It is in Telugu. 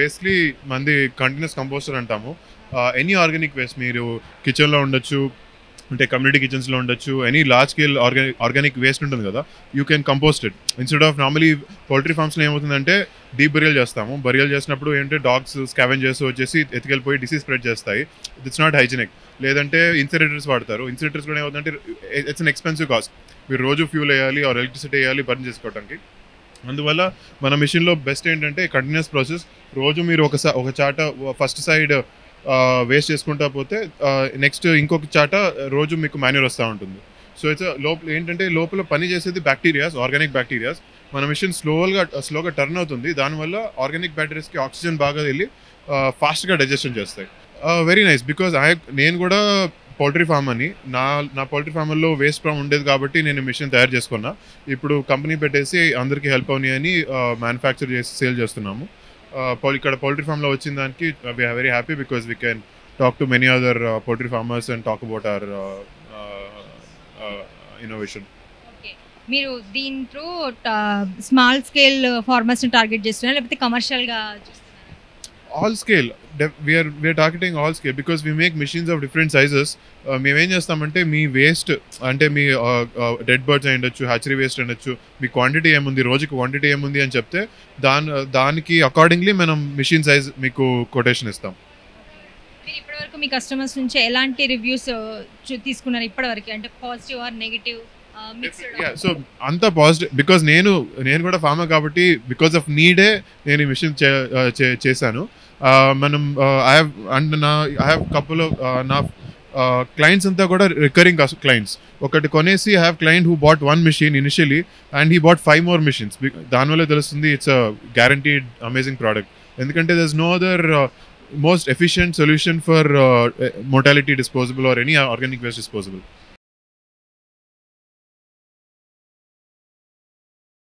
బేసిక్లీ మంది కంటిన్యూస్ కంపోస్టర్ అంటాము. ఎనీ ఆర్గానిక్ వేస్ట్ మీరు కిచెన్లో ఉండొచ్చు, అంటే కమ్యూనిటీ కిచెన్స్లో ఉండొచ్చు, any large scale organic waste ఉంటుంది కదా, you can compost it. Instead of normally poultry ఫార్మ్స్లో ఏమవుతుందంటే డీప్ బరియల్ చేస్తాము. బరియల్ చేసినప్పుడు ఏంటంటే డాగ్స్ స్కావెంజర్స్ వచ్చేసి ఎత్తుకెళ్ళిపోయి డిసీజ్ స్ప్రెడ్ చేస్తాయి. It's not hygienic. లేదంటే ఇన్సినరేటర్స్ వాడతారు. ఇన్సినరేటర్స్ కూడా ఏమవుతుందంటే ఇట్స్ అన్ ఎక్స్పెన్సివ్ కాస్ట్. మీరు రోజు ఫ్యూల్ వేయాలి ఆర్ ఎలక్ట్రిసిటీ వేయాలి బర్న్ చేసుకోవడానికి. అందువల్ల మన మిషన్లో బెస్ట్ ఏంటంటే కంటిన్యూస్ ప్రాసెస్. రోజు మీరు ఒక చాట ఫస్ట్ సైడ్ వేస్ట్ చేసుకుంటా పోతే నెక్స్ట్ ఇంకొక చాట రోజు మీకు మాన్యూర్ వస్తూ ఉంటుంది. సో ఇట్స్ లోపల పని చేసేది బ్యాక్టీరియాస్, ఆర్గానిక్ బ్యాక్టీరియాస్. మన మిషన్ స్లోగా టర్న్ అవుతుంది. దానివల్ల ఆర్గానిక్ బ్యాక్టీరియాస్కి ఆక్సిజన్ బాగా వెళ్ళి ఫాస్ట్గా డైజెషన్ చేస్తాయి. Very nice. బికాజ్ నేను కూడా పౌల్ట్రీ ఫామ్ అని నా పౌల్ట్రీ ఫామ్లో వేస్ట్ ఫ్రమ్ ఉండేది కాబట్టి నేను మిషన్ తయారు చేసుకున్నా. ఇప్పుడు కంపెనీ పెట్టేసి అందరికీ హెల్ప్ అవుని అని మ్యానుఫ్యాక్చర్ చేసి సేల్ చేస్తున్నాము. ఇక్కడ పౌల్ట్రీ ఫామ్లో వచ్చిన దానికి we are very happy because we can talk to many other poultry farmers and talk about our innovation. మీరు దీంట్లో స్మాల్ స్కేల్ ఫార్మర్స్ని టార్గెట్ చేస్తున్నారా లేకపోతే కమర్షియల్గా చూస్తున్నారా? All scale. We are targeting all scale because we make machines of different sizes. మేమేం చేస్తామంటే మీ వేస్ట్ అంటే మీ డెడ్ బర్డ్స్ అయి ఉండొచ్చు, హ్యాచరీ వేస్ట్ ఉండొచ్చు, మీ క్వాంటిటీ ఏముంది, రోజుకి క్వాంటిటీ ఏముంది అని చెప్తే దానికి అకార్డింగ్లీ మనం మిషన్ సైజ్ మీకు కొటేషన్ ఇస్తాం. మీరు ఇప్పటివరకు మీ కస్టమర్స్ నుంచి ఎలాంటి రివ్యూస్ తీసుకున్నారు ఇప్పటివరకు, అంటే పాజిటివ్ ఆర్ నెగిటివ్? సో అంతా పాజిటివ్. బికాజ్ నేను కూడా ఫార్మర్ కాబట్టి బికాజ్ ఆఫ్ నీడే నేను ఈ మిషన్ చేశాను. మనం ఐ హ్యావ్ కపుల్ ఆఫ్ నా క్లయింట్స్ అంతా కూడా రికరింగ్ క్లయింట్స్. ఒకటి కొనేసి I have client who bought 1 machine initially and he bought 5 more machines. దానివల్ల తెలుస్తుంది it's a guaranteed amazing product. ఎందుకంటే there is no other most efficient solution for mortality disposable or any organic waste disposable.